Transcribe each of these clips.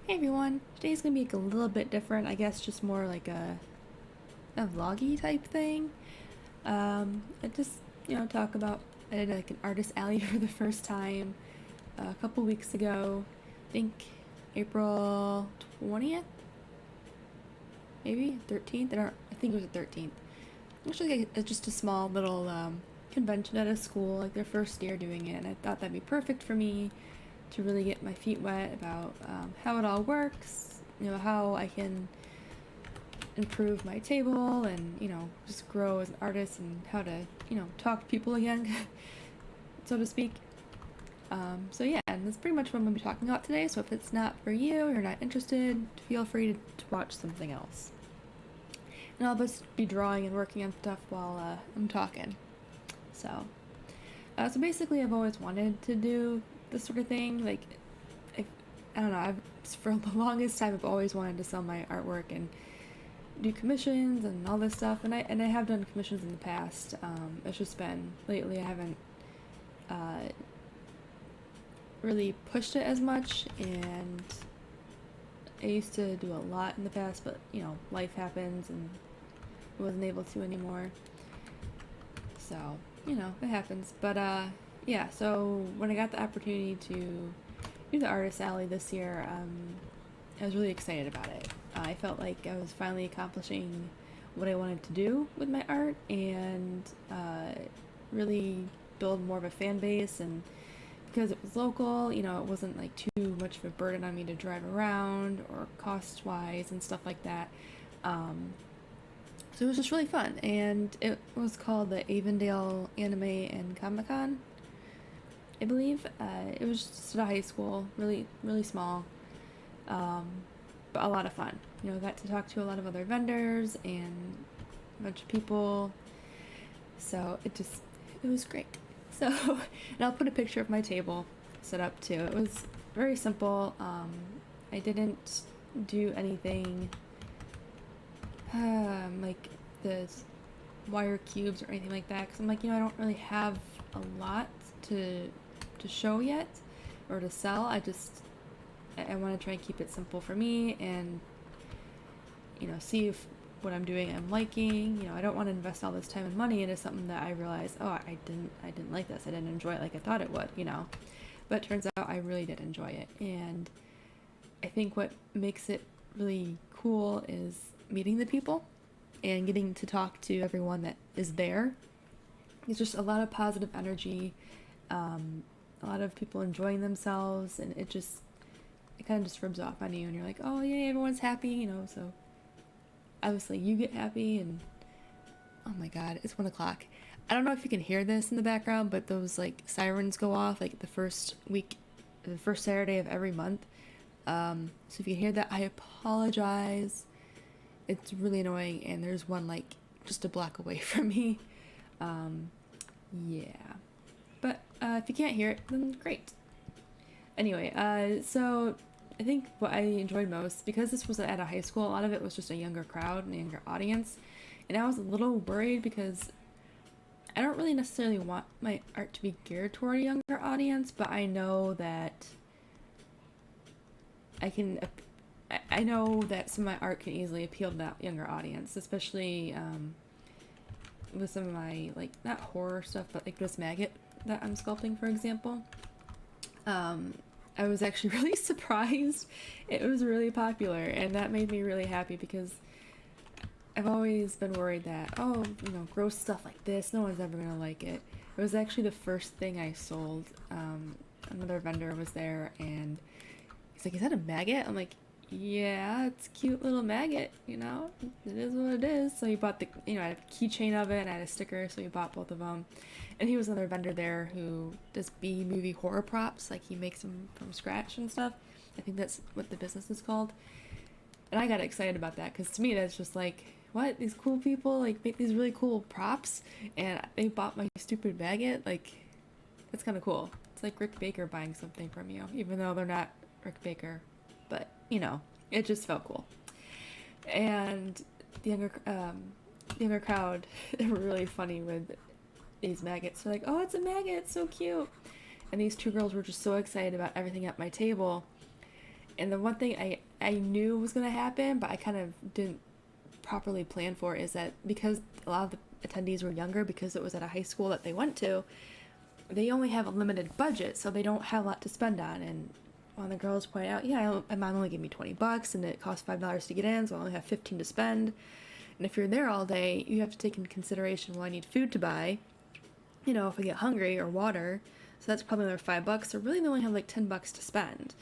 Hey everyone, today's gonna be a little bit different, I guess just more like a vloggy type thing. I just, talk about, I did like an artist alley for the first time a couple weeks ago. I think April 20th, maybe 13th, I think it was the 13th. Actually, like, it's just a small little convention at a school, like their first year doing it, and I thought that'd be perfect for me to really get my feet wet about how it all works, how I can improve my table and, just grow as an artist and how to, talk to people again, so to speak. So yeah, and that's pretty much what I'm going to be talking about today. So if it's not for you or you're not interested, feel free to watch something else. And I'll just be drawing and working on stuff while I'm talking. So basically I've always wanted to do this sort of thing. Like, I don't know, for the longest time I've always wanted to sell my artwork and do commissions and all this stuff, and I have done commissions in the past. It's just been lately I haven't really pushed it as much, and I used to do a lot in the past, but life happens and I wasn't able to anymore. So it happens. But yeah, so when I got the opportunity to do the artist alley this year, I was really excited about it. I felt like I was finally accomplishing what I wanted to do with my art, and really build more of a fan base. And because it was local, it wasn't like too much of a burden on me to drive around or cost wise and stuff like that. So it was just really fun, and it was called the Avondale Anime and Comic Con, I believe. It was just at a high school, really, really small, but a lot of fun. Got to talk to a lot of other vendors and a bunch of people, so it was great. So, and I'll put a picture of my table set up too. It was very simple. I didn't do anything like the wire cubes or anything like that, because I'm like, I don't really have a lot to show yet or to sell. I want to try and keep it simple for me, and see if what I'm doing I'm liking. I don't want to invest all this time and money into something that I realize, oh, I didn't like this, I didn't enjoy it like I thought it would. But it turns out I really did enjoy it, and I think what makes it really cool is meeting the people and getting to talk to everyone that is there. It's just a lot of positive energy, a lot of people enjoying themselves, and it kind of just rubs off on you, and you're like, oh yeah, everyone's happy, so obviously you get happy. And oh my god, it's 1 o'clock. I don't know if you can hear this in the background, but those like sirens go off like the first Saturday of every month. So if you hear that, I apologize. It's really annoying, and there's one like just a block away from me. Yeah. But if you can't hear it, then great. Anyway, so I think what I enjoyed most, because this was at a high school, a lot of it was just a younger crowd and a younger audience. And I was a little worried because I don't really necessarily want my art to be geared toward a younger audience, but I know that I know that some of my art can easily appeal to that younger audience, especially with some of my, like, not horror stuff, but like this maggot that I'm sculpting, for example. I was actually really surprised it was really popular, and that made me really happy, because I've always been worried that, oh, gross stuff like this, no one's ever gonna like it. It was actually the first thing I sold. Another vendor was there, and he's like, is that a maggot? I'm like, yeah, it's a cute little maggot, it is what it is. So he bought I had a keychain of it, and I had a sticker, so he bought both of them. And he was another vendor there who does B-movie horror props, like he makes them from scratch and stuff. I think that's what the business is called. And I got excited about that, because to me that's just like, what? These cool people like make these really cool props, and they bought my stupid maggot? Like, that's kind of cool. It's like Rick Baker buying something from you, even though they're not Rick Baker. But, it just felt cool. And the younger crowd, they were really funny with these maggots. They're like, oh, it's a maggot, it's so cute. And these two girls were just so excited about everything at my table. And the one thing I knew was going to happen, but I kind of didn't properly plan for, is that because a lot of the attendees were younger, because it was at a high school that they went to, they only have a limited budget, so they don't have a lot to spend on. And one of the girls pointed out, yeah, my mom only gave me $20 and it costs $5 to get in, so I only have 15 to spend. And if you're there all day, you have to take into consideration, well, I need food to buy, you know, if I get hungry, or water. So that's probably another $5. So really, they only have like $10 to spend.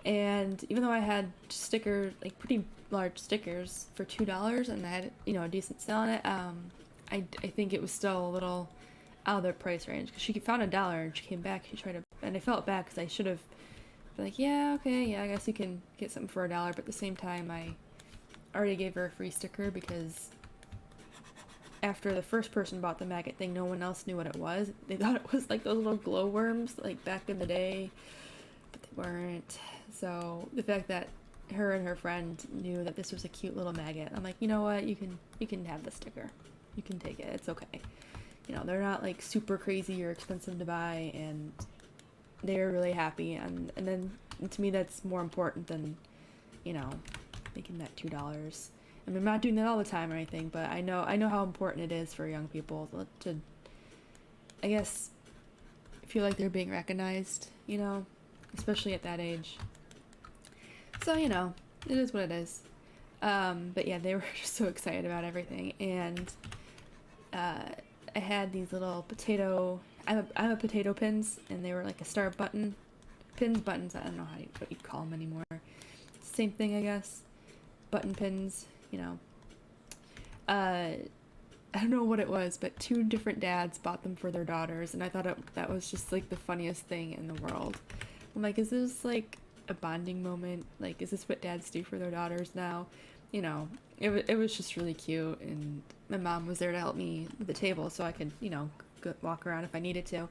And even though I had stickers, like pretty large stickers for $2, and I had, you know, a decent sale on it, I think it was still a little out of their price range, because she found $1 and she came back. She tried to, and I felt bad because I should have been like, yeah, okay, yeah, I guess you can get something for $1. But at the same time, I already gave her a free sticker, because after the first person bought the maggot thing, no one else knew what it was. They thought it was like those little glowworms, like back in the day, but they weren't. So the fact that her and her friend knew that this was a cute little maggot, I'm like, you know what, you can have the sticker, you can take it, it's okay. You know, they're not like super crazy or expensive to buy, and they're really happy, and then to me that's more important than, you know, making that $2. I mean, I'm not doing that all the time or anything, but I know how important it is for young people to I guess, feel like they're being recognized, you know, especially at that age. So, you know, it is what it is. But yeah, they were just so excited about everything. And I had these little I'm a potato pins, and they were like a star buttons, I don't know what you call them anymore. Same thing, I guess. Button pins, you know. I don't know what it was, but 2 different dads bought them for their daughters, and I thought that was just like the funniest thing in the world. I'm like, is this like a bonding moment? Like, is this what dads do for their daughters now? You know, it was just really cute, and my mom was there to help me with the table so I could, you know, walk around if I needed to.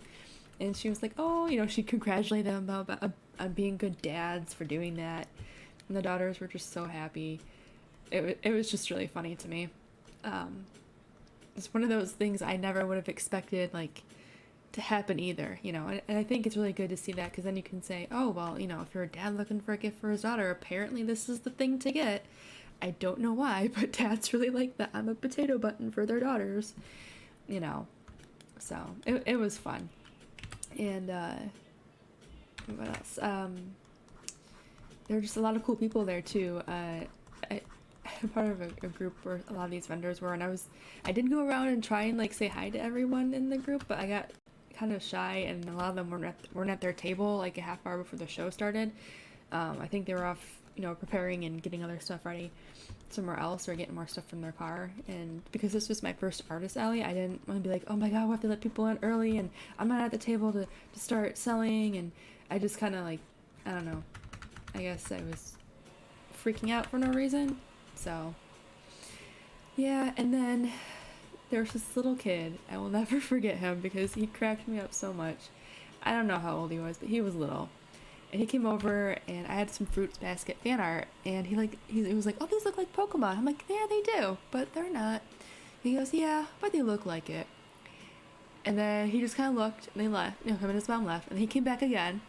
And she was like, oh, you know, she congratulated them about on being good dads for doing that. And the daughters were just so happy. It was just really funny to me. It's one of those things I never would have expected, like, to happen either, you know. And I think it's really good to see that, because then you can say, oh, well, you know, if you're a dad looking for a gift for his daughter, apparently this is the thing to get. I don't know why, but dads really like that I'm a potato button for their daughters, you know. So it was fun. And what else? There were just a lot of cool people there too. I'm part of a group where a lot of these vendors were, and I did go around and try and like say hi to everyone in the group, but I got kind of shy, and a lot of them weren't at their table like a half hour before the show started. I think they were off, you know, preparing and getting other stuff ready somewhere else, or getting more stuff from their car. And because this was my first artist alley, I didn't want to be like, oh my god, we have to let people in early, and I'm not at the table to start selling. And I just kind of like, I don't know, I guess I was freaking out for no reason. So yeah. And then there was this little kid, I will never forget him because he cracked me up so much. I don't know how old he was, but he was little. And he came over, and I had some Fruits Basket fan art, and he was like, oh, these look like Pokemon. I'm like, yeah, they do, but they're not. He goes, yeah, but they look like it. And then he just kind of looked, and they left. You know, him and his mom left, and he came back again.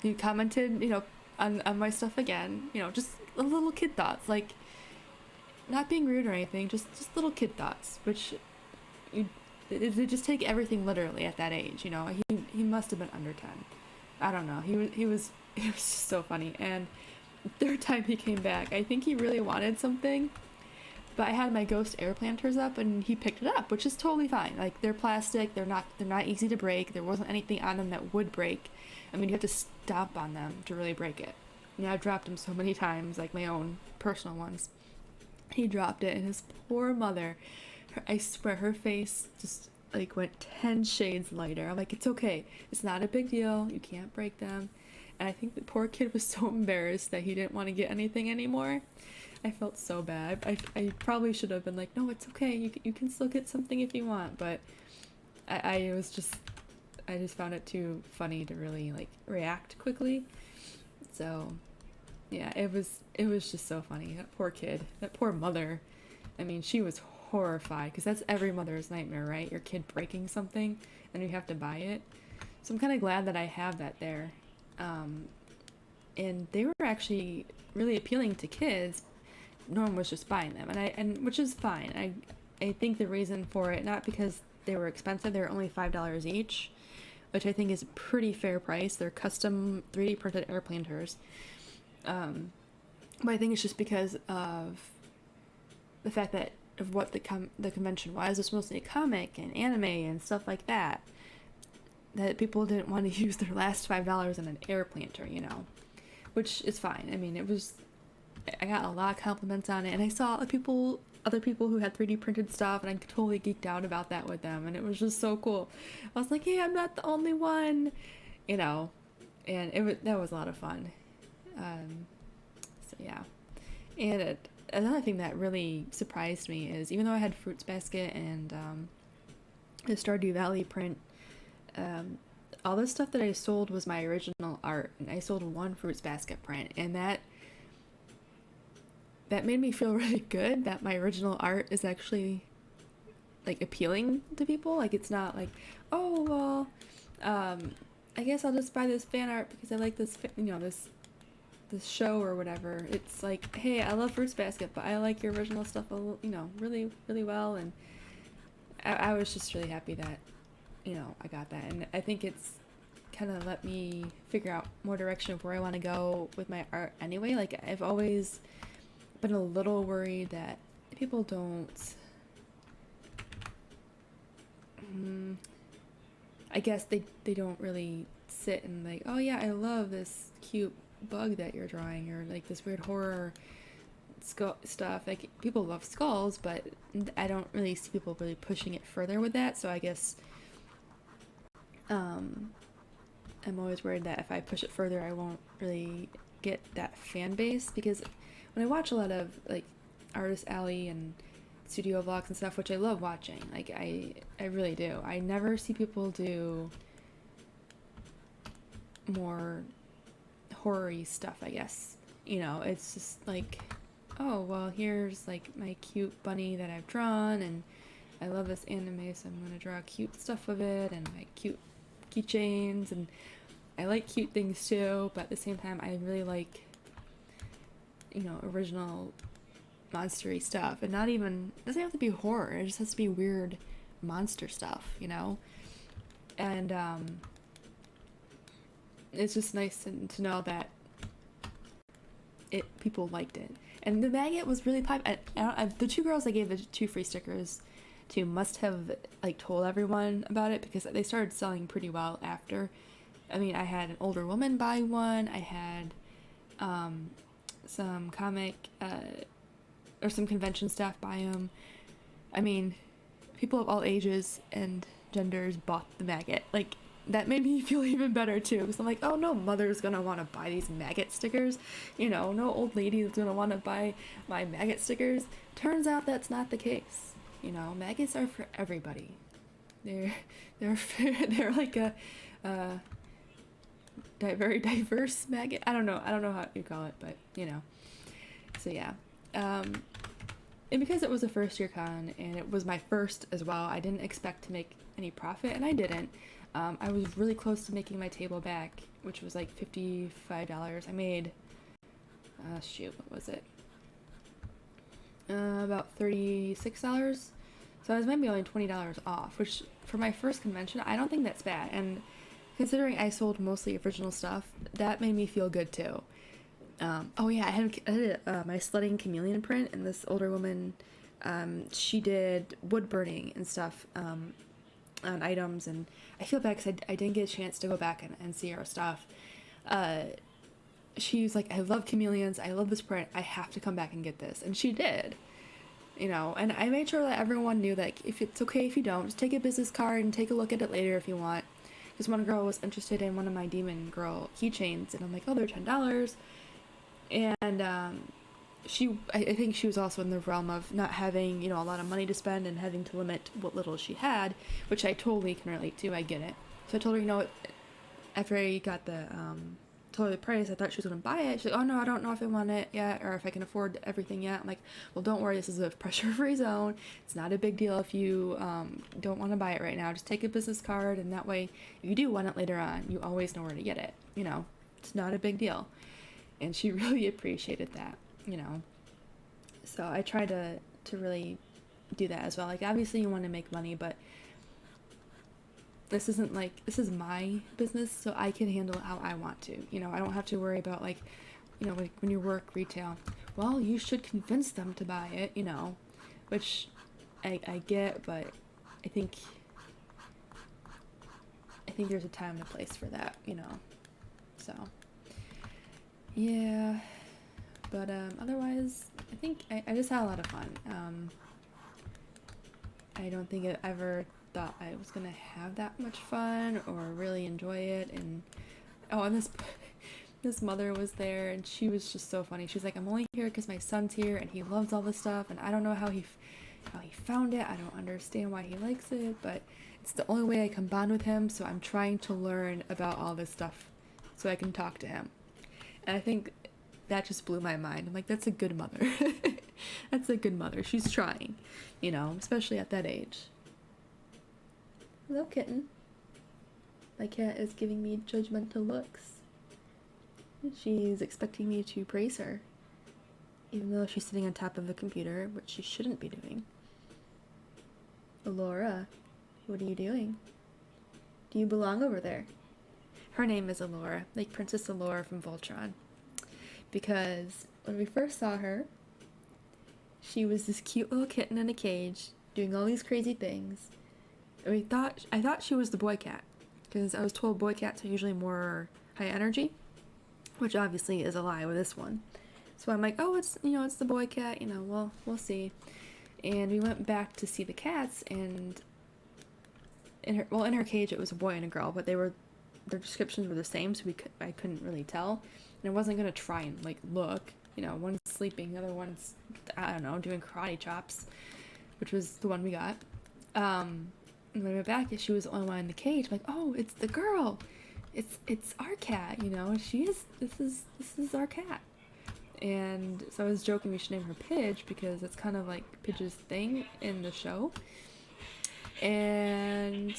He commented, you know, on my stuff again. You know, just little kid thoughts, like, not being rude or anything, just little kid thoughts, which they just take everything literally at that age. You know, he must have been under 10. I don't know. He was just so funny. And third time he came back, I think he really wanted something, but I had my ghost air planters up, and he picked it up, which is totally fine. Like, they're plastic, they're not easy to break. There wasn't anything on them that would break. I mean, you have to stomp on them to really break it. You know, I've dropped them so many times, like my own personal ones. He dropped it, and his poor mother, I swear, her face just like went 10 shades lighter. I'm like, it's okay, it's not a big deal, you can't break them. And I think the poor kid was so embarrassed that he didn't want to get anything anymore. I felt so bad. I probably should have been like, no, it's okay, you can still get something if you want. But I just found it too funny to really like react quickly. So yeah, it was just so funny. That poor kid, that poor mother. I mean, she was horrified, because that's every mother's nightmare, right? Your kid breaking something and you have to buy it. So I'm kind of glad that I have that there. and they were actually really appealing to kids. No one was just buying them, and which is fine. I think the reason for it, not because they were expensive, they were only $5 each, which I think is a pretty fair price. They're custom 3D printed air planters. But I think it's just because of the fact that of what the convention was. It's mostly comic and anime and stuff like that. That people didn't want to use their last $5 on an air planter, you know, which is fine. I mean, I got a lot of compliments on it, and I saw other people who had 3D printed stuff, and I totally geeked out about that with them, and it was just so cool. I was like, hey, I'm not the only one, you know, and that was a lot of fun. So yeah, and another thing that really surprised me is, even though I had Fruits Basket and the Stardew Valley print, all the stuff that I sold was my original art, and I sold one Fruits Basket print, and that made me feel really good that my original art is actually like appealing to people. Like, it's not like, oh well, I guess I'll just buy this fan art because I like this, you know, this show or whatever. It's like, hey, I love Fruits Basket, but I like your original stuff, you know, really, really well. And I was just really happy that, you know, I got that. And I think it's kind of let me figure out more direction of where I want to go with my art anyway. Like, I've always been a little worried that people don't, I guess they don't really sit and like, oh yeah, I love this cute bug that you're drawing, or like this weird horror stuff. Like, people love skulls, but I don't really see people really pushing it further with that. So I guess I'm always worried that if I push it further, I won't really get that fan base, because when I watch a lot of like Artist Alley and studio vlogs and stuff, which I love watching, like I really do, I never see people do more horror-y stuff, I guess. You know, it's just like, oh well, here's like my cute bunny that I've drawn, and I love this anime, so I'm gonna draw cute stuff of it, and my cute keychains, and I like cute things too, but at the same time I really like, you know, original monstery stuff. And not even, it doesn't have to be horror, it just has to be weird monster stuff, you know. And it's just nice to know that people liked it. And the maggot was really popular. The two girls I gave the 2 free stickers to must have like told everyone about it, because they started selling pretty well after. I mean, I had an older woman buy one. I had some comic or some convention staff buy them. I mean, people of all ages and genders bought the maggot. Like, that made me feel even better too, because I'm like, oh, no mother's gonna want to buy these maggot stickers, you know, no old lady is gonna want to buy my maggot stickers. Turns out that's not the case. You know, maggots are for everybody. They're like a very diverse maggot. I don't know how you call it, but you know. So yeah, and because it was a first year con and it was my first as well, I didn't expect to make any profit, and I didn't. I was really close to making my table back, which was like $55. I made, what was it? About $36. So I was maybe only $20 off, which for my first convention, I don't think that's bad. And considering I sold mostly original stuff, that made me feel good too. Oh yeah, I had my sledding chameleon print, and this older woman, she did wood burning and stuff on items, and I feel bad because I didn't get a chance to go back and see her stuff. She was like, I love chameleons, I love this print, I have to come back and get this, and she did. You know, and I made sure that everyone knew that if it's okay if you don't, just take a business card and take a look at it later if you want. Because one girl was interested in one of my Demon Girl keychains, and I'm like, oh, they're $10. And I think she was also in the realm of not having, you know, a lot of money to spend and having to limit what little she had, which I totally can relate to. I get it. So I told her, you know, after I got told her the price, I thought she was going to buy it. She's like, oh no, I don't know if I want it yet, or if I can afford everything yet. I'm like, well, don't worry, this is a pressure-free zone. It's not a big deal if you don't want to buy it right now. Just take a business card, and that way, if you do want it later on, you always know where to get it. You know, it's not a big deal. and she really appreciated that, you know. So I try to really do that as well. Like, obviously you want to make money, but this isn't like, this is my business, so I can handle it how I want to. You know, I don't have to worry about, like, you know, like when you work retail, well, you should convince them to buy it, you know, which I get, but I think there's a time and a place for that, you know. So yeah, but otherwise I think I just had a lot of fun. I don't think I ever thought I was gonna have that much fun or really enjoy it. And this mother was there, and she was just so funny. She's like, I'm only here because my son's here and he loves all this stuff, and I don't know how he found it. I don't understand why he likes it, but it's the only way I can bond with him, so I'm trying to learn about all this stuff so I can talk to him. And I think that just blew my mind. I'm like, that's a good mother. That's a good mother. She's trying, you know, especially at that age. Hello, kitten. My cat is giving me judgmental looks. She's expecting me to praise her, even though she's sitting on top of the computer, which she shouldn't be doing. Alora, what are you doing? Do you belong over there? Her name is Alora, like Princess Alora from Voltron. Because when we first saw her, she was this cute little kitten in a cage, doing all these crazy things. And I thought she was the boy cat, because I was told boy cats are usually more high energy, which obviously is a lie with this one. So I'm like, oh, it's the boy cat, you know, well, we'll see. And we went back to see the cats, and in her cage it was a boy and a girl, but their descriptions were the same, so I couldn't really tell. And I wasn't gonna try and like look, you know, one's sleeping, the other one's, I don't know, doing karate chops, which was the one we got. And when I went back, she was the only one in the cage. I'm like, oh, it's the girl. It's our cat, you know. This is our cat. And so I was joking we should name her Pidge, because it's kind of like Pidge's thing in the show. And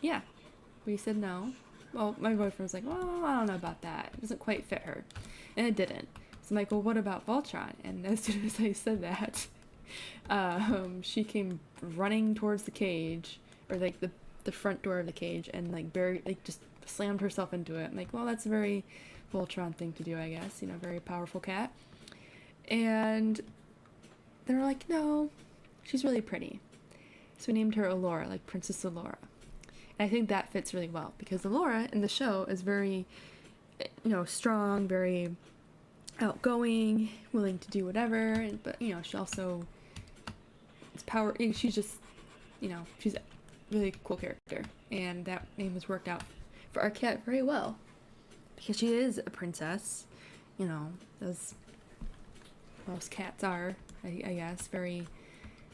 yeah, we said no. Well, my boyfriend was like, well, I don't know about that. It doesn't quite fit her. And it didn't. So I'm like, well, what about Voltron? And as soon as I said that, she came running towards the cage, or like the front door of the cage, and like just slammed herself into it. I'm like, well, that's a very Voltron thing to do, I guess. You know, very powerful cat. And they were like, no, she's really pretty. So we named her Alora, like Princess Alora. And I think that fits really well, because Alora in the show is very, you know, strong, very outgoing, willing to do whatever, but, you know, she also is she's just, you know, she's a really cool character, and that name has worked out for our cat very well, because she is a princess, you know, as most cats are, I guess, very,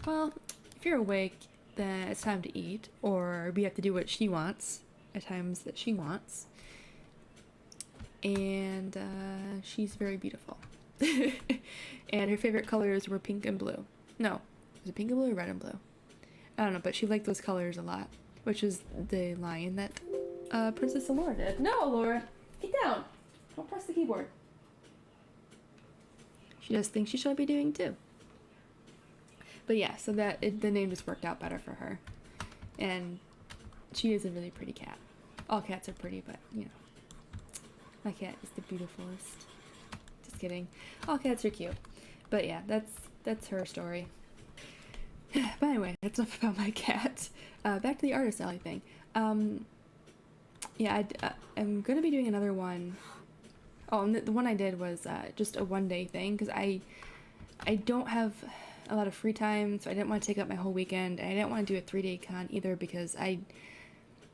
well, if you're awake, then it's time to eat, or we have to do what she wants at times that she wants. And she's very beautiful. And her favorite colors were pink and blue. No, was it pink and blue or red and blue? I don't know, but she liked those colors a lot, which is the line that Princess Alora did. No, Laura, get down. Don't press the keyboard. She just thinks she should be doing too. But yeah, so the name just worked out better for her. And she is a really pretty cat. All cats are pretty, but, you know. My cat is the beautifulest. Just kidding. All cats are cute. But yeah, that's her story. But anyway, that's enough about my cat. Back to the artist alley thing. Yeah, I'm going to be doing another one. Oh, and the one I did was just a one-day thing, because I don't have a lot of free time, so I didn't want to take up my whole weekend, and I didn't want to do a 3-day con either, because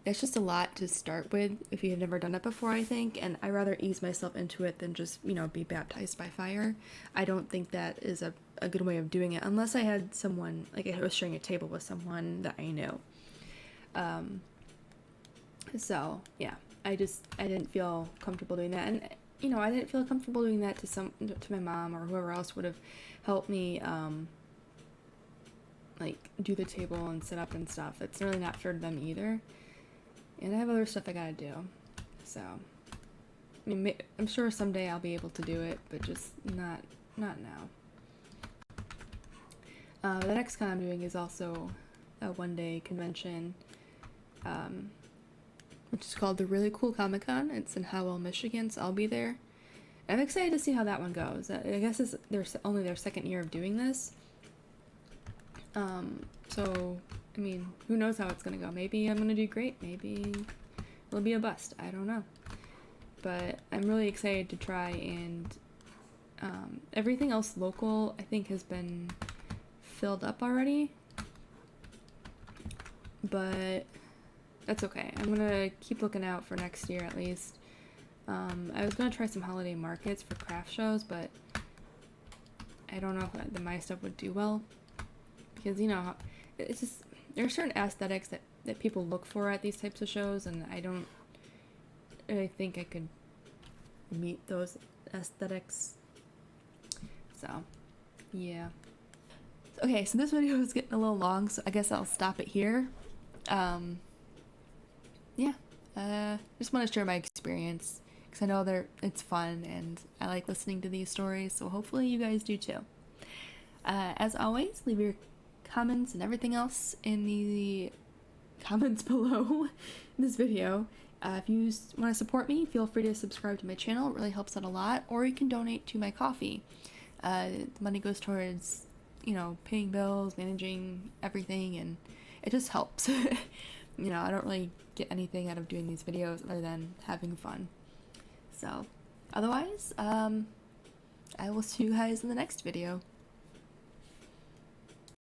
it's just a lot to start with if you've never done it before, I think, and I'd rather ease myself into it than just, you know, be baptized by fire. I don't think that is a good way of doing it, unless I had someone, like I was sharing a table with someone that I knew. So, yeah, I didn't feel comfortable doing that, and, you know, I didn't feel comfortable doing that to my mom or whoever else would have helped me, like, do the table and set up and stuff. It's really not fair to them either. And I have other stuff I gotta do. So, I mean, I'm sure someday I'll be able to do it, but just not now. The next con I'm doing is also a one-day convention, which is called the Really Cool Comic Con. It's in Howell, Michigan, so I'll be there. I'm excited to see how that one goes. I guess it's only their second year of doing this. So, I mean, who knows how it's gonna go. Maybe I'm gonna do great. Maybe it'll be a bust. I don't know. But I'm really excited to try, and everything else local I think has been filled up already. But that's okay. I'm gonna keep looking out for next year at least. I was gonna try some holiday markets for craft shows, but I don't know if my stuff would do well, because it's just there are certain aesthetics that people look for at these types of shows, and I don't really think I could meet those aesthetics. So yeah. Okay, so this video is getting a little long, so I guess I'll stop it here. Just want to share my experience, because I know it's fun and I like listening to these stories, so hopefully you guys do too. As always, leave your comments and everything else in the comments below this video. If you want to support me, feel free to subscribe to my channel. It really helps out a lot. Or you can donate to my coffee. The money goes towards, paying bills, managing everything, and it just helps. I don't really get anything out of doing these videos other than having fun. So, otherwise, I will see you guys in the next video.